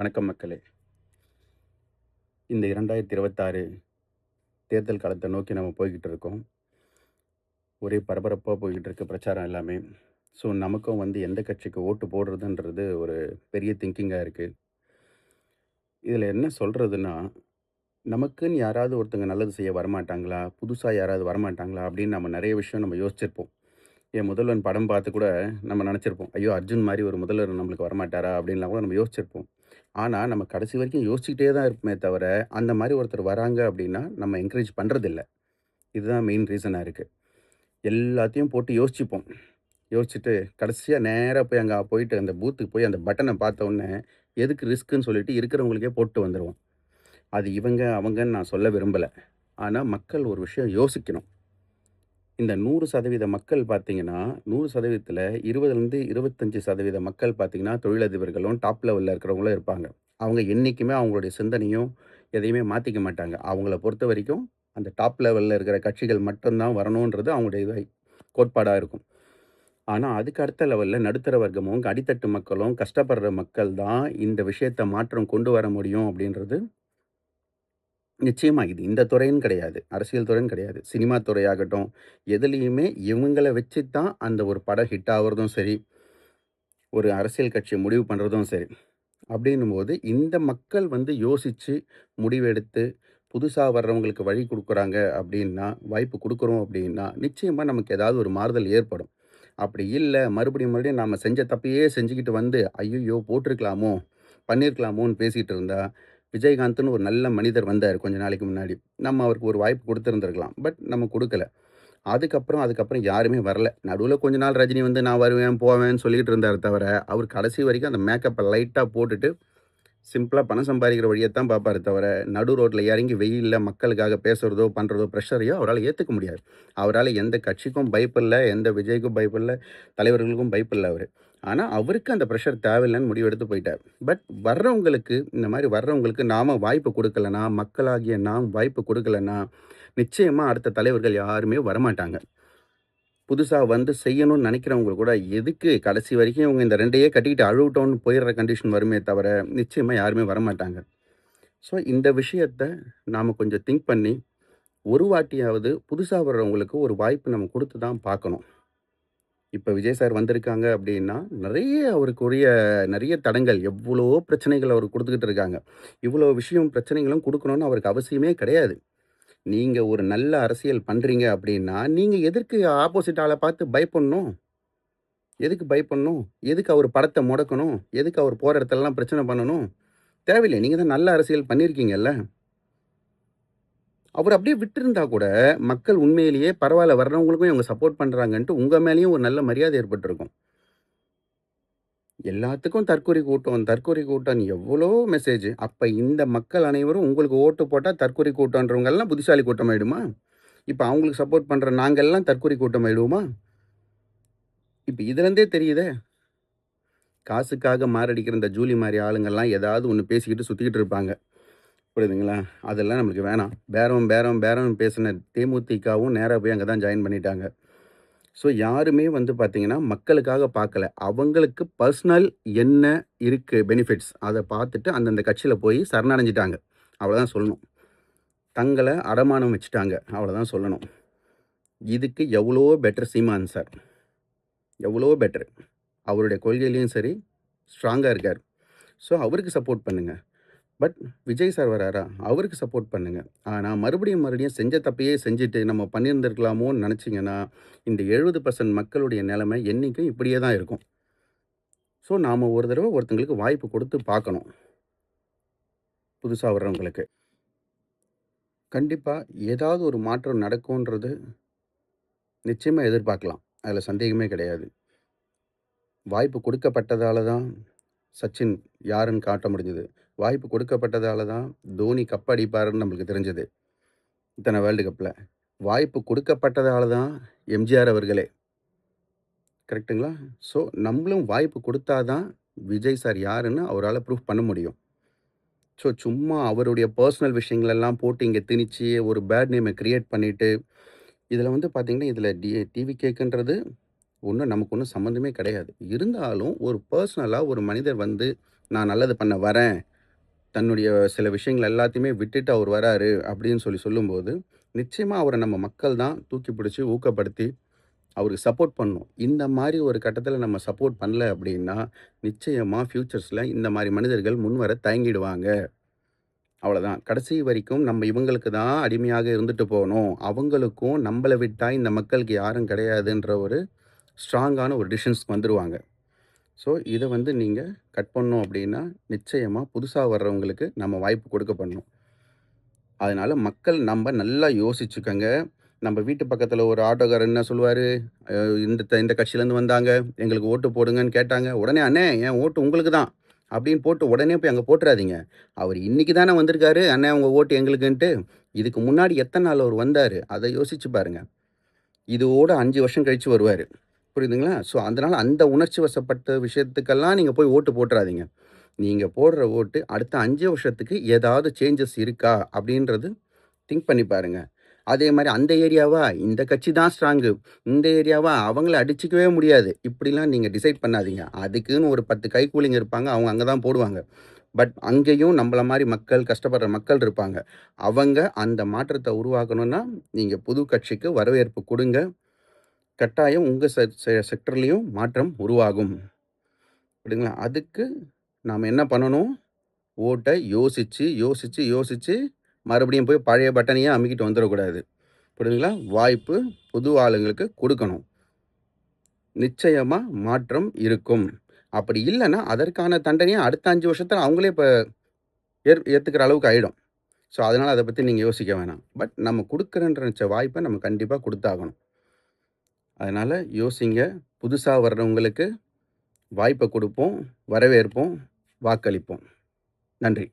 வணக்கம் மக்களே. இந்த 2026 தேர்தல் காலத்தை நோக்கி நம்ம போய்கிட்டு இருக்கோம். ஒரே பரபரப்பா போய்கிட்டு இருக்கு பிரச்சாரம் எல்லாமே. ஸோ நமக்கும் எந்த கட்சிக்கு ஓட்டு போடுறதுன்றது ஒரு பெரிய திங்கிங்கா இருக்கு. இதில என்ன சொல்றதுன்னா, நமக்குன்னு யாராவது ஒருத்தங்க நல்லது செய்ய வரமாட்டாங்களா? புதுசா யாராவது வரமாட்டாங்களா? அப்படின்னு நம்ம நெறைய விஷயம் நம்ம யோசிச்சிருப்போம். என் முதல்வன் படம் பார்த்து கூட நம்ம நெனச்சிருப்போம். ஐயோ! அர்ஜுன் மாரி ஒரு முதல்வர் நம்மளுக்கு வரமாட்டாரா? அப்படின்லாம் கூட நம்ம யோசிச்சிருப்போம். ஆனா, நம்ம கடைசி வரைக்கும் யோசிச்சுக்கிட்டே தான் இருப்போமே தவிர, அந்த மாரி ஒருத்தர் வராங்க அப்படின்னா, நம்ம என்கரேஜ் பண்றதில்ல. இதுதான் மெயின் ரீசனா இருக்கு. எல்லாத்தையும் போட்டு யோசிச்சுப்போம். யோசிச்சுட்டு கடைசியா நேரா போய் அங்க போயிட்டு அந்த பூத்துக்கு போய் அந்த பட்டன பார்த்த உடனே, எதுக்கு ரிஸ்க்குன்னு சொல்லிட்டு இருக்கிறவங்களுக்கே போட்டு வந்துருவோம். அது இவங்க, அவங்கன்னு நான் சொல்ல விரும்பல. ஆனா, மக்கள் ஒரு விஷயம் யோசிக்கணும். இந்த 100% மக்கள் பார்த்தீங்கன்னா, 100%த்துல 20லேருந்து 25% மக்கள் பார்த்தீங்கன்னா, தொழிலதிபர்களும், டாப் லெவல்ல இருக்கிறவங்களும் இருப்பாங்க. அவங்க என்னைக்குமே அவங்களுடைய சிந்தனையும், எதையுமே மாத்திக்க மாட்டாங்க. அவங்கள பொறுத்தவரைக்கும், அந்த டாப் லெவல்ல இருக்கிற கட்சிகள் மட்டும் தான் வரணுன்றது அவங்களுடைய கோட்பாடா இருக்கும். ஆனா, அதுக்கு அடுத்த லெவல்ல நடுத்தர வர்க்கமும், அடித்தட்டு மக்களும், கஷ்டப்படுற மக்கள் தான் இந்த விஷயத்த மாற்றம் கொண்டு வர முடியும் அப்படின்றது நிச்சயமா. இது இந்த துறைன்னு கிடையாது. அரசியல் துறைன்னு கிடையாது. சினிமா துறையாகட்டும், எதுலயுமே இவங்கள வச்சு தான் அந்த ஒரு படம் ஹிட் ஆவுறதும் சரி, ஒரு அரசியல் கட்சிய முடிவு பண்றதும் சரி. அப்படின்னும்போது, இந்த மக்கள் யோசிச்சு, முடிவெடுத்து, புதுசா வர்றவங்களுக்கு வழி குடுக்குறாங்க அப்படின்னா, வாய்ப்பு குடுக்குறோம் அப்படின்னா, நிச்சயமா நமக்கு ஏதாவது ஒரு மாறுதல் ஏற்படும். அப்படி இல்ல, மறுபடியும் நாம செஞ்ச தப்பையே செஞ்சுக்கிட்டு "ஐய்யய்யோ! போட்டுருக்கலாமோ, பண்ணியிருக்கலாமோன்னு" பேசிட்டு இருந்தா, விஜயகாந்த்ன்னு ஒரு நல்ல மனிதர் வந்தாரு கொஞ்ச நாளைக்கு முன்னாடி. நம்ம அவருக்கு ஒரு வாய்ப்பு குடுத்திருந்திருக்கலாம். பட் நம்ம குடுக்கல. அதுக்கப்புறம் யாருமே வரல. நடுவுல கொஞ்ச நாள் ரஜினி நான் வருவேன், போவேன்னு சொல்லிட்டு இருந்தாரு தவிர, அவர் கடைசி வரைக்கும் அந்த மேக்கப்ப லைட்டா போட்டுட்டு, சிம்பிளா பணம் சம்பாதிக்கிற வழியத்தான் பார்ப்பாரே தவிர, நடு ரோட்ல இறங்கி வெயில்ல மக்களுக்காக பேசுறதோ, பண்றதோ, பிரஷரையோ அவரால ஏத்துக்க முடியாது. அவரால எந்த கட்சிக்கும் பயப்படல, எந்த விஜய்க்கும் பயப்படல, தலைவர்களுக்கும் பயப்படல அவரு. ஆனா, அவருக்கு அந்த பிரஷர் தேவையில்லன்னு முடிவெடுத்து போயிட்டார். பட் வர்றவங்களுக்கு, இந்த மாரி வர்றவங்களுக்கு நாம வாய்ப்பு குடுக்கலன்னா, மக்களாகிய நாம் வாய்ப்பு குடுக்கலன்னா, நிச்சயமா அடுத்த தலைவர்கள் யாருமே வரமாட்டாங்க. புதுசா செய்யணும்னு நெனைக்கிறவங்க கூட, எதுக்கு கடைசி வரைக்கும் இவங்க இந்த 2யே கட்டிக்கிட்டு அழுவட்டும்னு போயிடுற கண்டிஷன் வருமே தவிர, நிச்சயமா யாருமே வரமாட்டாங்க. ஸோ, இந்த விஷயத்த நாம கொஞ்சம் திங்க் பண்ணி, ஒரு வாட்டியாவது புதுசா வர்றவங்களுக்கு ஒரு வாய்ப்பு நம்ம குடுத்து தான் பார்க்கணும். இப்ப விஜய் சார் வந்திருக்காங்க அப்டின்னா, நெறைய தடங்கல், எவ்வளவோ பிரச்சனைகள் அவருக்கு குடுத்துக்கிட்டு இருக்காங்க. இவ்வளோ விஷயம் பிரச்சனைகளும் குடுக்கணும்னு அவருக்கு அவசியமே கிடையாது. நீங்க ஒரு நல்ல அரசியல் பண்றீங்க அப்டின்னா, நீங்க எதற்கு ஆப்போசிட் ஆள பார்த்து பயப்படணும்? எதுக்கு பயப்படணும்? எதுக்கு அவரு படத்த முடக்கணும்? எதுக்கு அவர் போற இடத்துலலாம் பிரச்சனை பண்ணணும்? தேவையில்லை. நீங்க தான் நல்ல அரசியல் பண்ணியிருக்கீங்கல்ல. அவரு அப்படியே விட்டிருந்தா கூட, மக்கள் உண்மையிலேயே பரவால்ல வர்றவங்களுக்கும் இவங்க சப்போர்ட் பண்றாங்கன்ட்டு உங்க மேலயும் ஒரு நல்ல மரியாதை ஏற்பட்டிருக்கும். எல்லாத்துக்கும் தற்குறி கூட்டம்ன்னு எவ்வளோ மெசேஜ். அப்ப இந்த மக்கள் அனைவரும் உங்களுக்கு ஓட்டு போட்டா தற்குறி கூட்டம்ன்றவங்கலாம் புத்திசாலி கூட்டம் ஆயிடுமா? இப்ப அவங்களுக்கு சப்போர்ட் பண்ற நாங்கெல்லாம் தற்குறி கூட்டம் ஆயிடுவோமா? இப்ப இதுலருந்தே தெரியுதே. காசுக்காக மாரடிக்கிற இந்த ஜூலி மாரி ஆளுங்கலாம் ஏதாவது ஒண்ணு பேசிக்கிட்டு சுத்திக்கிட்டு இருப்பாங்க. புரியுதுங்களா? அதெல்லாம் நம்மளுக்கு வேணாம். பேரம்னு பேசின தேமுதிகவும் நேரா போய் அங்க தான் ஜாயின் பண்ணிட்டாங்க. ஸோ யாருமே பார்த்தீங்கன்னா, மக்களுக்காக பார்க்கல. அவங்களுக்கு பர்சனல் என்ன இருக்கு பெனிஃபிட்ஸ் அத பார்த்துட்டு அந்தந்த கட்சியில போய் சரணடைஞ்சுட்டாங்க. அவ்வளோதான் சொல்லணும். தங்கள அடமானம் வச்சுட்டாங்க. அவ்வளோதான் சொல்லணும். இதுக்கு எவ்வளவோ பெட்டர் சீமான் சார். எவ்வளவோ பெட்டர். அவருடைய கொள்கையிலயும் சரி, ஸ்ட்ராங்கா இருக்காரு. ஸோ அவருக்கு சப்போர்ட் பண்ணுங்க. பட் விஜய் சார் வராரா? அவருக்கு சப்போர்ட் பண்ணுங்க. ஆனா மறுபடியும் செஞ்ச தப்பையே செஞ்சுட்டு நம்ம பண்ணியிருந்திருக்கலாமோன்னு நெனச்சீங்கன்னா, இந்த 70% மக்களுடைய நெலைமை என்னைக்கும் இப்படியே தான் இருக்கும். ஸோ நாம ஒரு தடவ ஒருத்தங்களுக்கு வாய்ப்பு குடுத்து பார்க்கணும். புதுசா வர்றவங்களுக்கு. கண்டிப்பா ஏதாவது ஒரு மாற்றம் நடக்கும்ன்றது நிச்சயமா எதிர்பார்க்கலாம். அதுல சந்தேகமே கிடையாது. வாய்ப்பு கொடுக்கப்பட்டதால தான் சச்சின் யாருன்னு காட்ட முடிஞ்சது. வாய்ப்பு கொடுக்கப்பட்டதால தான் தோனி கப் அடிப்பாருன்னு நம்மளுக்கு தெரிஞ்சது. இத்தன வேர்ல்டு கப்ல. வாய்ப்பு கொடுக்கப்பட்டதால தான் எம்ஜிஆர் அவர்களே. கரெக்ட்டுங்களா? ஸோ, நம்பளும் வாய்ப்பு குடுத்தா தான் விஜய் சார் யாருன்னு அவரால ப்ரூஃப் பண்ண முடியும். ஸோ, சும்மா அவருடைய பெர்சனல் விஷயங்களெல்லாம் போட்டு இங்க திணிச்சு, ஒரு பேட் நேம கிரியேட் பண்ணிட்டு, இதில பார்த்தீங்கன்னா, இதில டிவிகேக்குன்றது நமக்கு ஒண்ணும் சம்மந்தமே கிடையாது. இருந்தாலும் ஒரு பெர்சனலா ஒரு மனிதர் நான் நல்லது பண்ண வரேன். தன்னுடைய சில விஷயங்கள் எல்லாத்தையுமே விட்டுட்டு அவர் வராரு அப்படின்னு சொல்லும்போது, நிச்சயமா அவர நம்ம மக்கள் தான் தூக்கி பிடிச்சு ஊக்கப்படுத்தி, அவருக்கு சப்போர்ட் பண்ணணும். இந்த மாரி ஒரு கட்டத்தில நம்ம சப்போர்ட் பண்ணல அப்படின்னா, நிச்சயமா ஃபியூச்சர்ஸ்ல இந்த மாரி மனிதர்கள் முன்வர தயங்கிடுவாங்க. அவ்வளதான். கடைசி வரைக்கும் நம்ம இவங்களுக்கு தான் அடிமையாக இருந்துட்டு போனோம். அவங்களுக்கும் நம்மள விட்டா இந்த மக்களுக்கு யாரும் கிடையாதுன்ற ஒரு ஸ்ட்ராங்கான ஒரு டிசிஷன்ஸ்க்கு வந்துருவாங்க. ஸோ, இத வந்து நீங்க கட் பண்ணோம் அப்படின்னா, நிச்சயமா புதுசா வர்றவங்களுக்கு நம்ம வாய்ப்பு கொடுக்க பண்ணணும். அதனால மக்கள் நம்ப நல்லா யோசிச்சுக்கங்க. நம்ப வீட்டு பக்கத்துல ஒரு ஆட்டோக்காரர் என்ன சொல்லுவாரு, அ இந்த கட்சியிலேருந்து வந்தாங்க, எங்களுக்கு ஓட்டு போடுங்கன்னு கேட்டாங்க. உடனே "அண்ணே என் ஓட்டு உங்களுக்கு தான்" அப்படின்னு போட்டு உடனே போய் அங்க போட்டுறாதீங்க. அவரு இன்னைக்கு தானே வந்திருக்காரு, "அண்ணே உங்க ஓட்டு எங்களுக்குன்ட்டு." இதுக்கு முன்னாடி எத்தன நாள் அவரு வந்தாரு? அத யோசிச்சு பாருங்க. இதோட 5 வருஷம் கழிச்சு வருவாரு. புரியுதுங்களா? ஸோ, அதனால அந்த உணர்ச்சி வசப்பட்ட விஷயத்துக்கெல்லாம் நீங்க போய் ஓட்டு போட்டுறாதீங்க. நீங்க போடுற ஓட்டு அடுத்த 5 வருஷத்துக்கு ஏதாவது சேஞ்சஸ் இருக்கா? அப்படின்றது திங்க் பண்ணி பாருங்க. அதே மாரி அந்த ஏரியாவா, இந்த கட்சி தான் ஸ்ட்ராங்கு. இந்த ஏரியாவா, அவங்கள அடிச்சுக்கவே முடியாது. இப்படிலாம் நீங்க டிசைட் பண்ணாதீங்க. அதுக்குன்னு ஒரு 10 கைக்கூலிங்க இருப்பாங்க. அவங்க அங்க தான் போடுவாங்க. பட் அங்கேயும் நம்மள மாரி மக்கள், கஷ்டப்படுற மக்கள் இருப்பாங்க. அவங்க அந்த மாற்றத்த உருவாக்கணும்னா, நீங்க புது கட்சிக்கு வரவேற்பு குடுங்க. கட்டாயம் உங்க செக்டர்லயும் மாற்றம் உருவாகும். புரியுதுங்களா? அதுக்கு நாம என்ன பண்ணணும்? ஓட்ட யோசிச்சு, யோசிச்சு, யோசிச்சு மறுபடியும் போய் பழைய பட்டனையே அமுக்கிட்டு வந்துறக்கூடாது. புரியுதுங்களா? வாய்ப்பு புது ஆளுங்களுக்கு குடுக்கணும். நிச்சயமா மாற்றம் இருக்கும். அப்படி இல்லன்னா, அதற்கான தண்டனைய அடுத்த 5 வருஷத்துல அவங்களே இப்ப ஏத்துக்கிற அளவுக்கு ஆயிடும். ஸோ, அதனால அத பத்தி நீங்க யோசிக்க வேணாம். பட் நம்ம குடுக்குறேன்ற நெனச்ச வாய்ப்ப நம்ம கண்டிப்பா குடுத்தாகணும். அதனால யோசிங்க. புதுசா வர்றவங்களுக்கு வாய்ப்ப குடுப்போம், வரவேற்போம், வாக்களிப்போம். நன்றி.